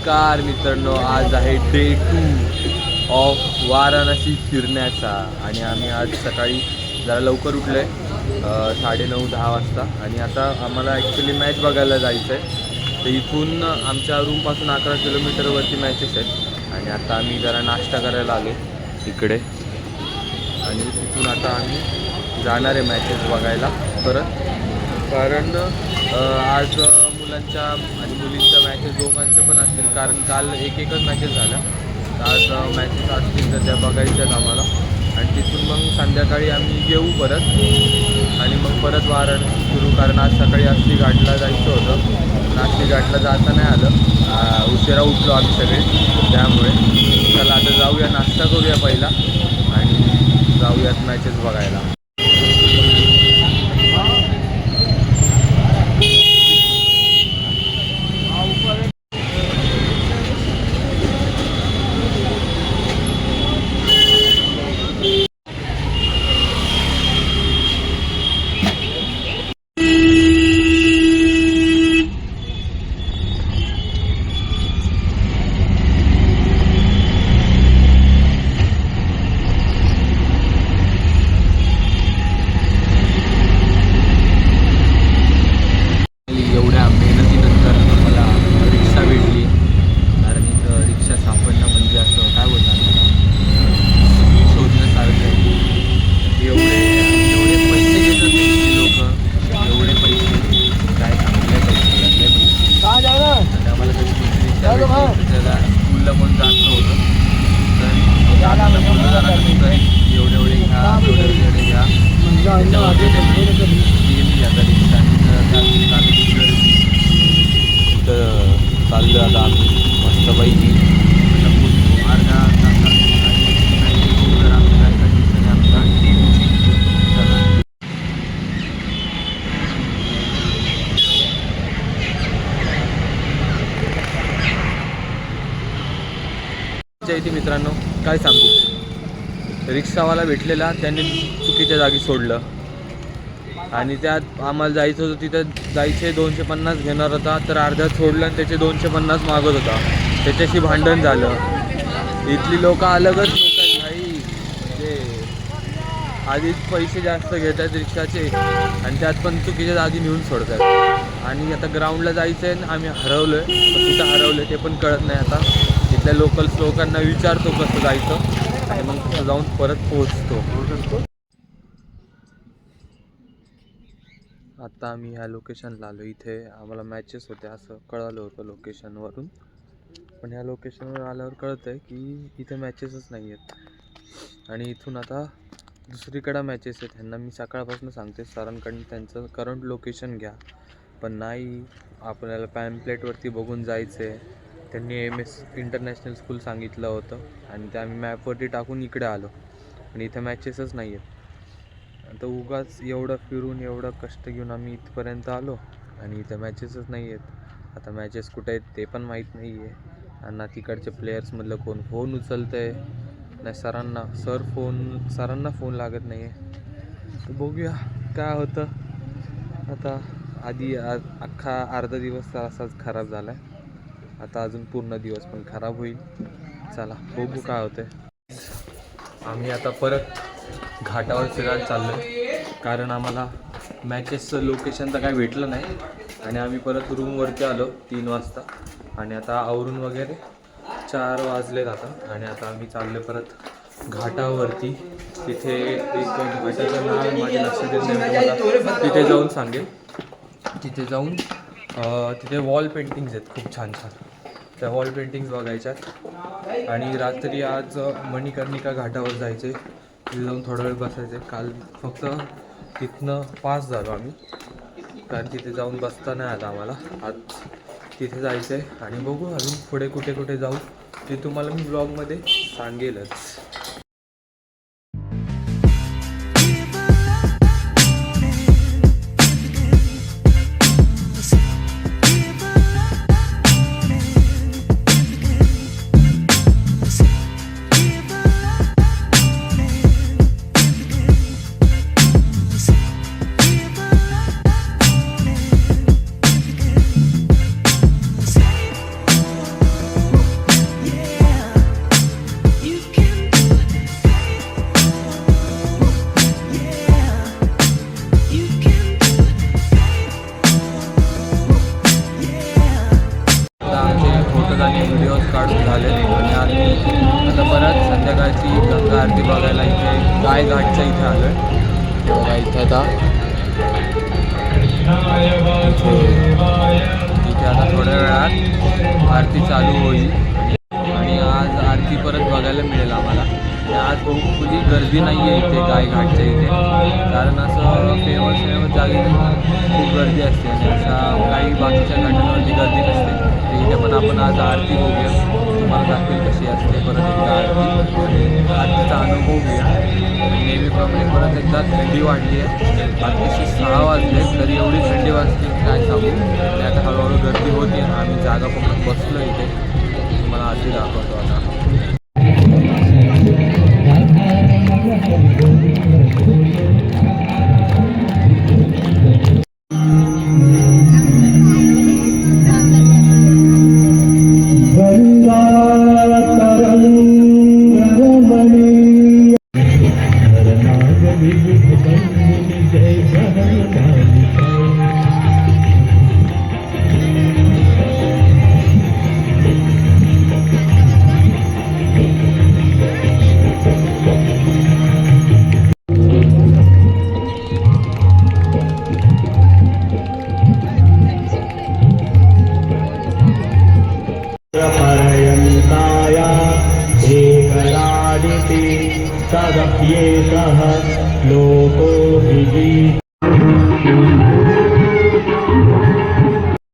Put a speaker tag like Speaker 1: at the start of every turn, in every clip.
Speaker 1: नमस्कार मित्रांनो, आज आहे डे 2 ऑफ वाराणसी फिरण्याचा आणि आम्ही आज सकाळी जरा लवकर उठलो आहे 9:30-10 वाजता आणि आता आम्हाला ॲक्च्युली मॅच बघायला जायचं आहे. तर इथून आमच्या रूमपासून 11 किलोमीटरवरती मॅचेस आहेत आणि आता आम्ही जरा नाश्ता करायला आलो इकडे आणि तिथून आता आम्ही जाणार आहे मॅचेस बघायला परत. कारण आज मुलांच्या आणि मुलींच्या मॅचेस दोघांच्या पण असतील, कारण काल एकच मॅचेस झाल्या. तर आज मॅचेस असतील तर त्या बघायच्या आहेत आम्हाला आणि तिथून मग संध्याकाळी आम्ही येऊ परत आणि मग परत वाराणसी सुरू. कारण आज सकाळी आष्टी घाटला जायचं होतं, आष्टी घाटला जाता नाही आलं, उशिरा उठलो आम्ही सगळे. त्यामुळे चला आता जाऊया, नाश्ता करूया पहिला आणि जाऊयात मॅचेस बघायला. एवढ्या मेहनतीनंतर मला रिक्षा भेटली, कारण इथं रिक्षा सापडणं म्हणजे असं काय बोलतात शोधण्यासारखं आहे. एवढे एवढे पैसे घेतात लोक, एवढे पैसे काय चांगले पैसे आणि आम्हाला कधी रिक्षा भेटली. त्याला स्कूलला पण जात नव्हतं, तर जाताना बोललं जाणार एवढे एवढे घ्या, एवढे घ्या, गेली आता रिक्षा. तर चाललो आता आम्ही मस्तपैकी अर्धा तासात आणि आमच्या कंडिशन आमच्या टीमची. इथे मित्रांनो काय सांगू, रिक्षावाला भेटलेला त्याने चुकीच्या जागी सोडलं आणि त्यात आम्हाला जायचं होतं, तिथं जायचे 250 घेणार होता, तर अर्ध्यात सोडलं आणि त्याचे 250 मागत होता. त्याच्याशी भांडण झालं. इथली लोक अलगच लोक आहेत भाई, ते आधीच पैसे जास्त घेतात रिक्षाचे आणि त्यात पण चुकीच्या जागी नेऊन सोडतात. आणि आता ग्राउंडला जायचं आहे, आम्ही हरवलो आहे, कुठं हरवलं आहे ते पण कळत नाही. आता इथल्या लोकांना विचारतो कसं जायचं आणि मग तिथं जाऊन परत पोहोचतो. आता आम्ही ह्या लोकेशनला आलो. इथे आम्हाला मॅचेस होते असं कळालं होतं लोकेशनवरून, पण ह्या लोकेशनवर आल्यावर कळतं आहे की इथे मॅचेसच नाही आहेत आणि इथून आता दुसरीकडं मॅचेस आहेत. ह्यांना मी सकाळपासून सांगते सरांकडून त्यांचं करंट लोकेशन घ्या, पण नाही, आपल्याला पॅम्पलेटवरती बघून जायचं आहे. त्यांनी MS इंटरनॅशनल स्कूल सांगितलं होतं आणि ते आम्ही मॅपवरती टाकून इकडे आलो आणि इथे मॅचेसच नाही आहेत. आता उगाच एवढं फिरून एवढं कष्ट घेऊन आम्ही इथपर्यंत आलो आणि इथं मॅचेसच नाही आहेत. आता मॅचेस कुठे आहेत ते पण माहीत नाही आहे आणि ना तिकडचे प्लेयर्समधलं कोण फोन उचलतं आहे, नाही सरांना फोन लागत नाही आहे. तर बघूया काय होतं. आता आधी अख्खा अर्धा दिवस असाच खराब झाला आहे, आता अजून पूर्ण दिवस पण खराब होईल. चला बघू काय होतं. आम्ही आता परत घाटावर फिरायला चाललो आहे, कारण आम्हाला मॅचेसचं लोकेशन तर काय भेटलं नाही आणि आम्ही परत रूमवरती आलो 3 वाजता आणि आता आवरून वगैरे 4 वाजलेत आता आणि आता आम्ही चाललो परत घाटावरती. तिथे एक घाटाचं नाव माझ्या लक्षात येत नाही, मला तिथे जाऊन सांगेल. तिथे जाऊन तिथे वॉल पेंटिंग्स आहेत खूप छान छान, त्या वॉल पेंटिंग्स बघायच्यात आणि रात्री आज मणिकर्णिका घाटावर जायचे, तिथे जाऊन थोडा वेळ बसायचे. काल फक्त तिथनं पास झालो आम्ही, कारण तिथे जाऊन बसता नाही आलं आम्हाला. आज तिथे जायचं आहे आणि बघू अजून पुढे कुठे कुठे जाऊ ते तुम्हाला मी ब्लॉगमध्ये सांगेलच. ठिकाणी व्हिडिओज काढून झाले आणि आम्ही आता परत संध्याकाळची गंगा आरती बघायला इथे गाय घाटच्या इथे आलो आहे. हे बघा इथे आता इथे आता थोड्या वेळात आरती चालू होईल आणि आज आरती परत बघायला मिळेल आम्हाला. आणि आज होपफुली गर्दी नाही आहे इथे गाय घाटच्या इथे, कारण असं फेमस जागी खूप गर्दी असते आणि अशा काही बाकीच्या घाटांवरती गर्दी नसते. तर इथे पण आपण आज आरती बघूया, तुम्हाला दाखवेल कशी असते परत एकदा आरती, आरतीचा अनुभव घेऊया. नेहमीप्रमाणे परत एकदा थंडी वाढली आहे. आताशी 6 वाजले तरी एवढी थंडी वाजते काय सांगू. आणि आता हळूहळू गर्दी होती आणि आम्ही जागा पण बसलो इथे. तुम्हाला आरती दाखवतो आता.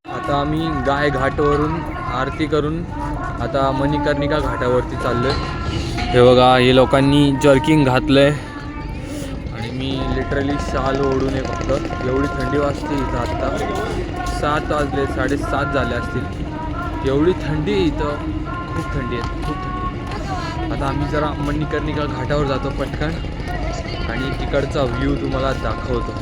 Speaker 1: आता आम्ही गाय घाटवरून आरती करून आता मणिकर्णिका घाटावरती चाललोय. हे बघा हे लोकांनी जर्किंग घातलंय आणि मी लिटरली शाल ओढून आहे फक्त. एवढी थंडी वाजते इथं. आत्ता 7 वाजले, 7:30 झाले असतील. एवढी थंडी आहे इथं, खूप थंडी आहे, खूप थंडी. आता आम्ही जरा मणिकर्णिका घाटावर जातो पटकन आणि तिकडचा व्ह्यू तुम्हाला दाखवतो.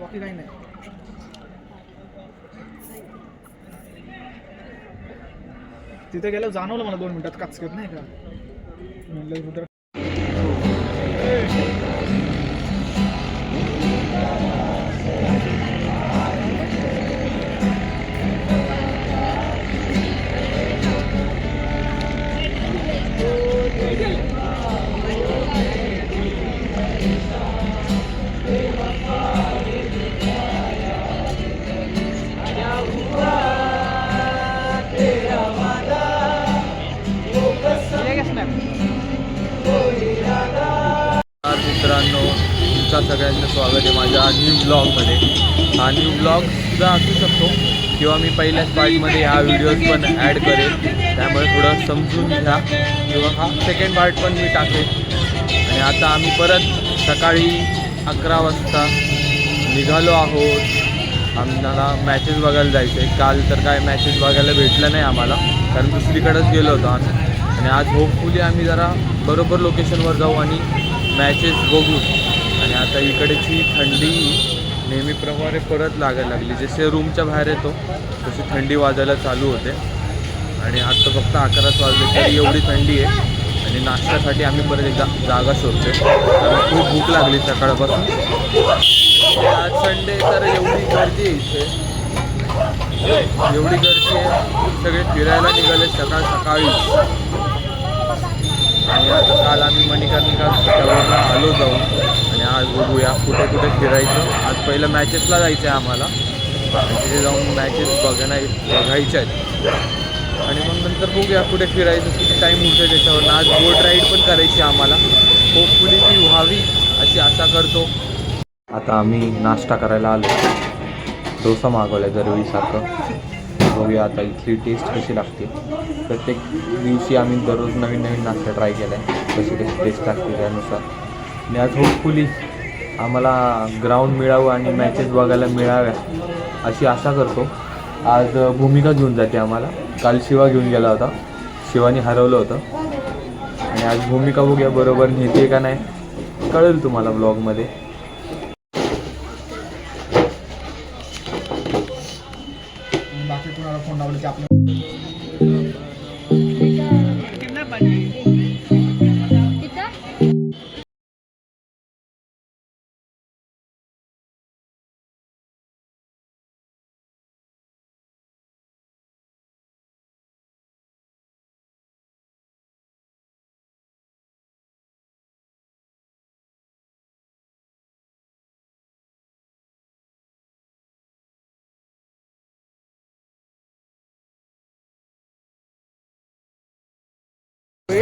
Speaker 2: बाकी काही नाही. तिथे गेलं जाणवलं मला 2 मिनिटात काचकत नाही का म्हणलं.
Speaker 1: तुमचा सगळ्यांचं स्वागत आहे माझ्या न्यू ब्लॉगमध्ये. हा न्यू ब्लॉगसुद्धा असू शकतो किंवा मी पहिल्याच पार्टमध्ये ह्या व्हिडिओज पण ॲड करेल, त्यामुळे थोडं समजून घ्या. किंवा हा सेकंड पार्ट पण मी टाकेल. आणि आता आम्ही परत सकाळी 11 वाजता निघालो आहोत. आम्हाला मॅचेस बघायला जायचं आहे. काल तर काय मॅचेस बघायला भेटलं नाही आम्हाला, कारण दुसरीकडेच गेलो होतो आम्ही. आणि आज होपफुली आम्ही जरा बरोबर लोकेशनवर जाऊ आणि मॅचेस बघू. आणि आता इकडेची थंडी नेहमीप्रमाणे परत लागायला लागली. जसे रूमच्या बाहेर येतो तशी थंडी वाजायला चालू होते. आणि आता फक्त 11च वाजले तरी एवढी थंडी आहे. आणि नाश्त्यासाठी आम्ही परत एकदा जागा शोधतो, कारण खूप भूक लागली सकाळपासून. आज संडे तर एवढी गर्दी आहे इथे, एवढी गर्दी आहे, सगळे फिरायला निघाले सकाळी. आणि आता काल आम्ही मणिकर्णिका घाटावरून आलो जाऊन. आणि आज बघूया कुठे कुठे फिरायचं. आज पहिलं मॅचेसला जायचं आहे आम्हाला, आणि तिथे जाऊन मॅचेस बघायच्या आहेत. आणि मग नंतर बघूया कुठे फिरायचं, किती टाईम उरतो त्याच्यावर. आज बोट राईड पण करायची आम्हाला, होपफुली ती व्हावी अशी आशा करतो. आता आम्ही नाश्ता करायला आलो. डोसा मागवला आहे दरवेळीसारखं. बघूया आता इथली टेस्ट कशी लागते. प्रत्येक दिवशी आम्ही दररोज नवीन नाश्ता ट्राय केला आहे, कशी टेस्ट लागते त्यानुसार. आणि आज होपफुली आम्हाला ग्राउंड मिळावं आणि मॅचेस बघायला मिळाव्या अशी आशा करतो. आज भूमिका घेऊन जाते आम्हाला. काल शिवा घेऊन गेला होता, शिवानी हरवलं होतं. आणि आज भूमिका बघूया बरोबर नेते का नाही, कळेल तुम्हाला ब्लॉगमध्ये.
Speaker 2: बाकी कोणाला फोन लावले की आपलं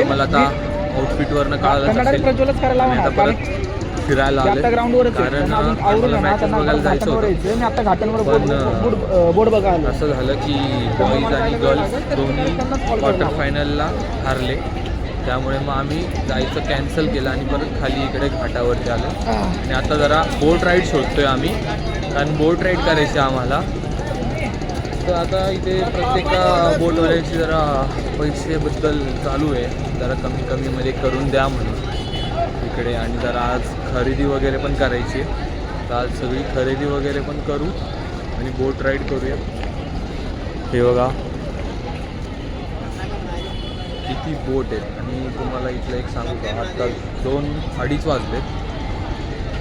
Speaker 1: मला आता आउटफिटवरनं कळालंच असेल.
Speaker 2: प्रज्वलच करायला
Speaker 1: आणि आता परत फिरायला आले,
Speaker 2: ग्राउंडवरच
Speaker 1: कारण आम्हाला मॅचेस बघायला जायचं होतं.
Speaker 2: मी आता घाटांवर
Speaker 1: पण
Speaker 2: बोर्ड बघायला
Speaker 1: असं झालं की बॉईज आणि गर्ल्स दोन्ही क्वार्टर फायनलला हारले. त्यामुळे मग आम्ही जायचं कॅन्सल केलं आणि परत खाली इकडे घाटावरती आलो. आणि आता जरा बोट राईड शोधतोय आम्ही, कारण बोट राईड करायची आम्हाला. तर आता इथे प्रत्येक बोटवाल्याची जरा पैसेबद्दल चालू आहे, जरा कमीमध्ये करून द्या म्हणून इकडे. आणि जरा आज खरेदी वगैरे पण करायची आहे, तर आज सगळी खरेदी वगैरे पण करू आणि बोट राईड करूया. हे बघा किती बोट आहेत. आणि तुम्हाला इथलं एक सांगू का, आत्ता 2-2:30 वाजलेत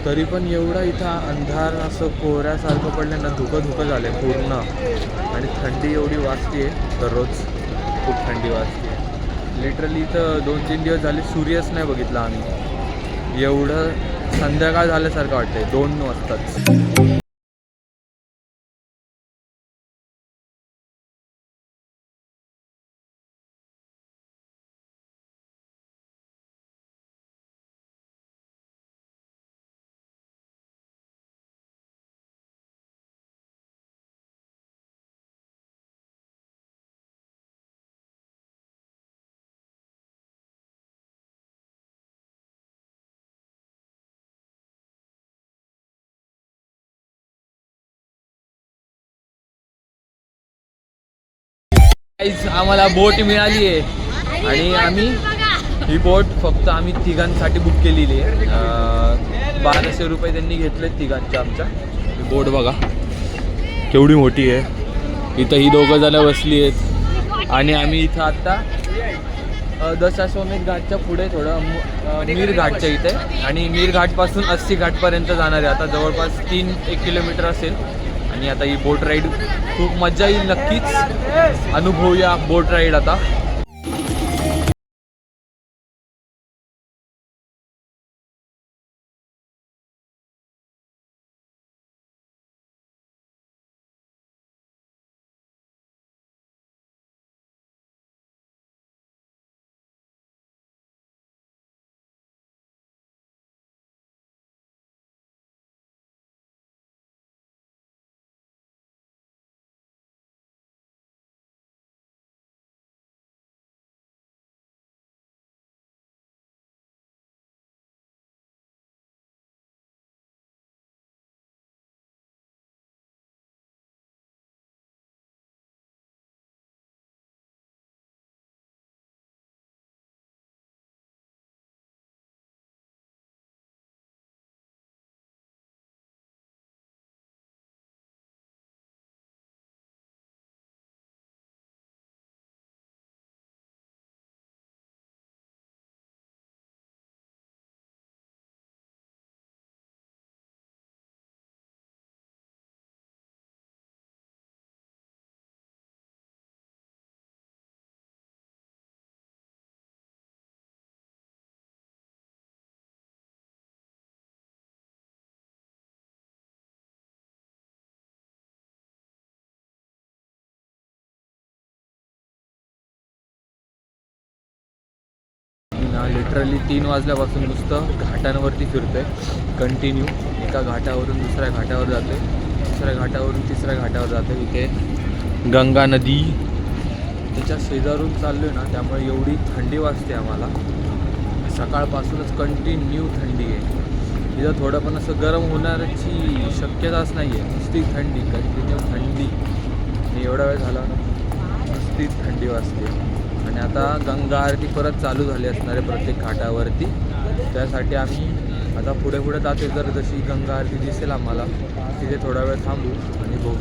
Speaker 1: तरी पण एवढा इथं अंधार असं कोहऱ्यासारखं पडलं ना, धुकं झालं आहे पूर्ण. आणि थंडी एवढी वाजते दररोज, खूप थंडी वाजते. लिटरली इथं 2-3 दिवस झाले सूर्यच नाही बघितला आम्ही. एवढं संध्याकाळ झाल्यासारखं वाटतंय 2 वाजताच. आम्हाला बोट मिळाली आहे आणि आम्ही ही बोट फक्त आम्ही तिघांसाठी बुक केलेली आहे. 1200 रुपये त्यांनी घेतले तिघांचे आमच्या. ही बोट बघा केवढी मोठी आहे. इथं ही 2 जणं बसली आहेत. आणि आम्ही इथं आत्ता दशाश्वमेध घाटच्या पुढे थोडं मीर घाटच्या इथे, आणि मीर घाटपासून 80 घाटपर्यंत जाणार आहे. आता जवळपास 3-1 किलोमीटर असेल. आणि आता ही बोट राईड खूप मजा येईल, नक्कीच अनुभवूया बोट राईड आता. ना लिटरली 3 वाजल्यापासून नुसतं घाटांवरती फिरतोय कंटिन्यू. एका घाटावरून दुसऱ्या घाटावर जातोय, दुसऱ्या घाटावरून तिसऱ्या घाटावर जातोय. इथे गंगा नदी त्याच्या शेजारून चाललो आहे ना, त्यामुळे एवढी थंडी वाजते आम्हाला. सकाळपासूनच कंटिन्यू थंडी आहे. इथं थोडं पण असं गरम होण्याची शक्यताच नाही आहे. नुसती थंडी, कंटिन्यू थंडी. आणि एवढा वेळ झाला नुसती थंडी वाजते. आणि आता गंगा आरती परत चालू झाली असणार आहे प्रत्येक घाटावरती. त्यासाठी आम्ही आता पुढे पुढे जाते. जर जशी गंगा आरती दिसेल आम्हाला तिथे थोडा वेळ थांबू आणि बघू.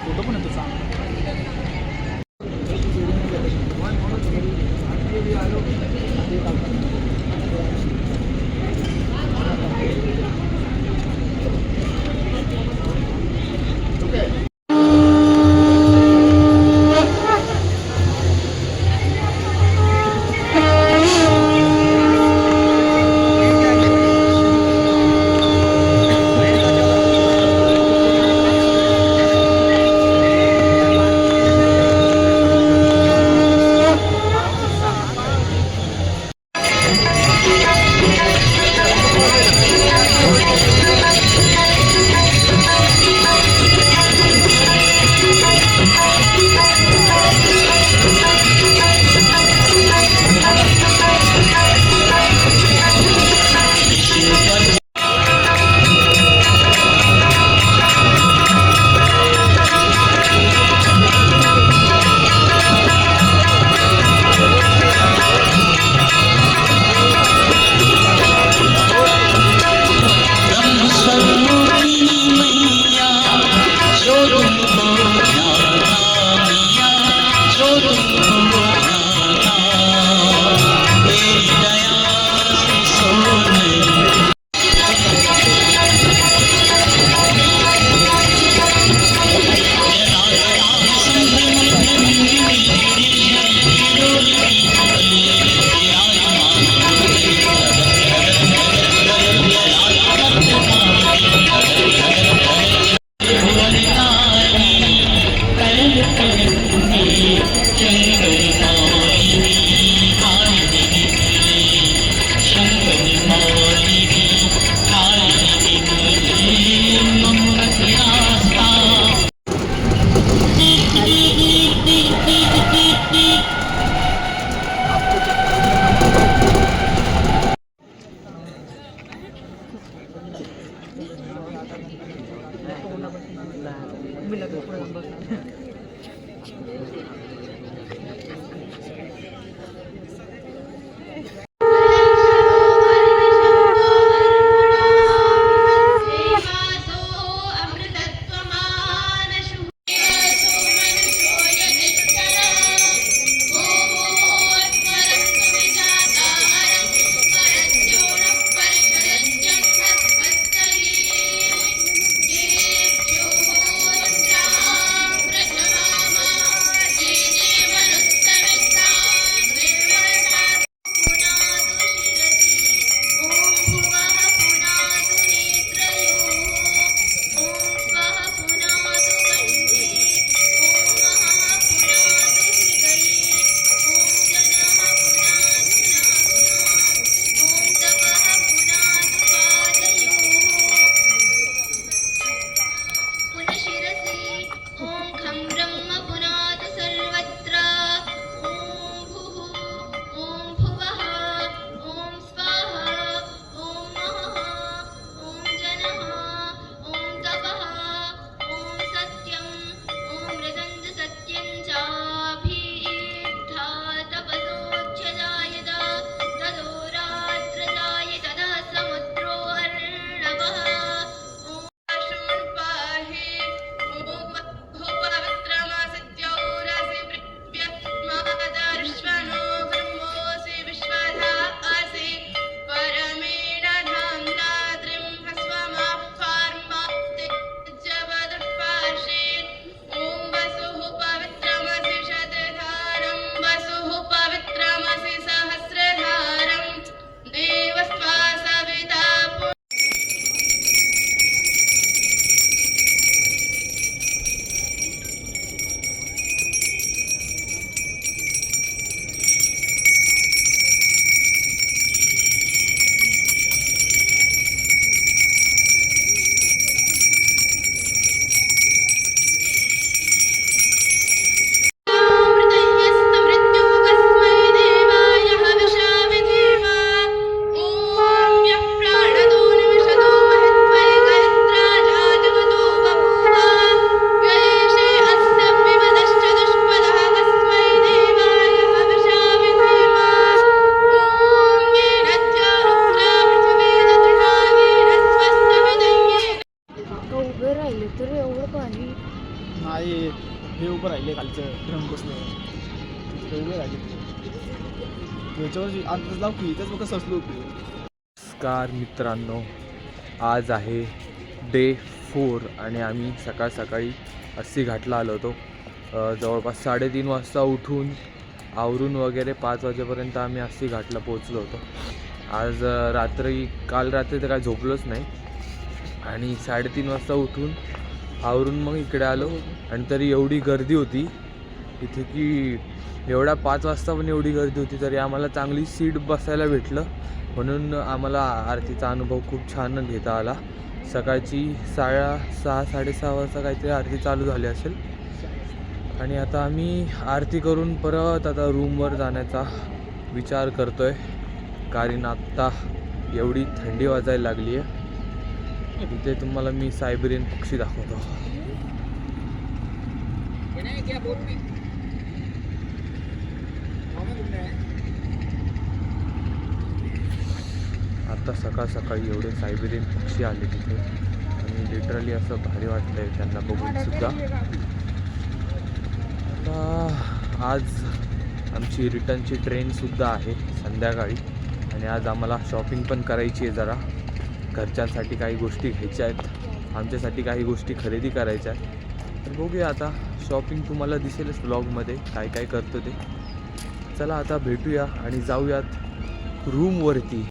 Speaker 2: फोटो पण येतो चांगला.
Speaker 3: उभे राहिले तर एवढं पाणी.
Speaker 2: नाही हे उभं राहिले खालचं ड्रम बसलं तिथे उभे राहिले त्याच्यावर अंदाज लाव की इथंच बघ ससलो की.
Speaker 1: नमस्कार मित्रांनो, आज आहे डे 4 आणि आम्ही सकाळ सकाळी अस्सी घाटला आलो होतो. जवळपास 3:30 वाजता उठून आवरून वगैरे 5 वाजेपर्यंत आम्ही अस्सी घाटला पोचलो होतो. आज काल रात्री तर काय झोपलोच नाही आणि 3:30 वाजता उठून आवरून मग इकडे आलो. आणि तरी एवढी गर्दी होती इथे की एवढ्या 5 वाजता पण एवढी गर्दी होती तरी आम्हाला चांगली सीट बसायला भेटलं, म्हणून आम्हाला आरतीचा अनुभव खूप छान घेता आला. सकाळची 6:30 वाजता काहीतरी आरती चालू झाली असेल आणि आता आम्ही आरती करून परत आता रूमवर जाण्याचा विचार करतो आहे, कारण आत्ता एवढी थंडी वाजायला लागली आहे. इथे तुम्हाला मी सायबेरियन पक्षी दाखवतो. आता सकाळ सकाळी एवढे सायबेरियन पक्षी आले तिथे आणि लिटरली असं भारी वाटतंय त्यांना बघून सुद्धा. आता आज आमची रिटर्नची ट्रेनसुद्धा आहे संध्याकाळी आणि आज आम्हाला शॉपिंग पण करायची आहे. जरा घरच्यांसाठी काही गोष्टी घ्यायच्या आहेत, आमच्यासाठी काही गोष्टी खरेदी करायच्या आहेत. तर बघूया आता, शॉपिंग तुम्हाला दिसेलच व्लॉगमध्ये काय काय करतो ते. चला आता भेटूया आणि जाऊयात रूमवरती.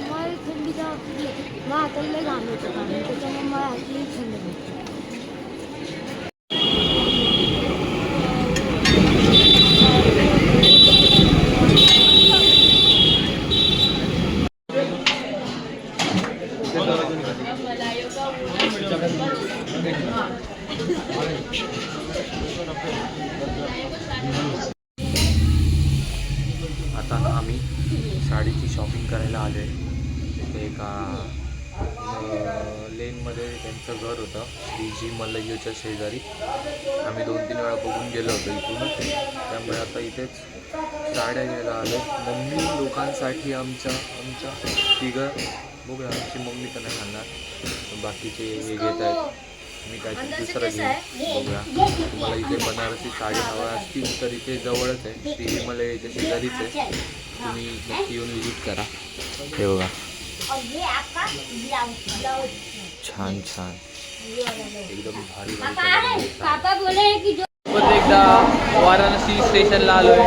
Speaker 3: मला थंडी जाते, मग आता लय घाम येतो पाणी, त्याच्यामुळे मला हातली थंड होते.
Speaker 1: आता ना आम्ही साडीची शॉपिंग करायला आलो आहे. तिथे एका लेनमध्ये त्यांचं घर होतं, जी मल्लय्यूच्या शेजारी. आम्ही 2-3 वेळा बघून गेलो होतो इथूनच, त्यामुळे आता इथेच साड्या घ्यायला आलो. मम्मी लोकांसाठी आमच्या तिघं बघूया. आमची मम्मी तर नाही घालणार, बाकीचे हे घेत आहेत. मी काहीतरी दुसरं घेईन, बघूया. तुम्हाला इथे बनारसी साडी हवा असतील तर इथे जवळच आहे, श्री हिमालयाच्या शेजारीच आहे. तुम्ही नक्की येऊन विजिट करा. हे बघा, छान छान एकदम भारी भारी. परत एकदा वाराणसी स्टेशनला आलोय,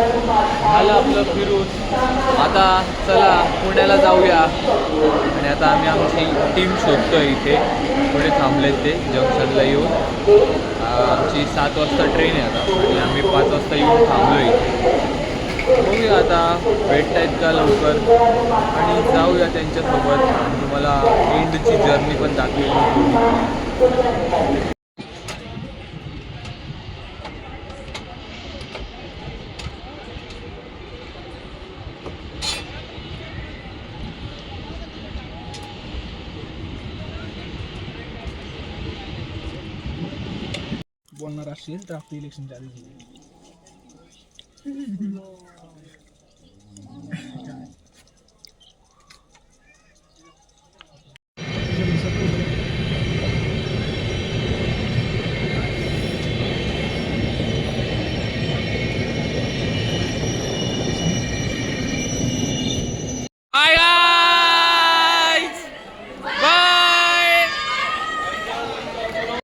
Speaker 1: आलं आपलं फिरून. आता चला पुण्याला जाऊया. आणि आता आम्ही आमची टीम शोधतोय इथे. पुढे थांबलेत ते जंक्शनला येऊन. आमची 7 वाजता ट्रेन आहे आता आणि आम्ही 5 वाजता येऊन थांबलो इथे. बघूया आता भेटतायत का लवकर आणि जाऊया त्यांच्यासोबत. तुम्हाला एंडची जर्नी पण दाखवेल.
Speaker 2: बोलणार असेल तर आपली इलेक्शन चालू झाली.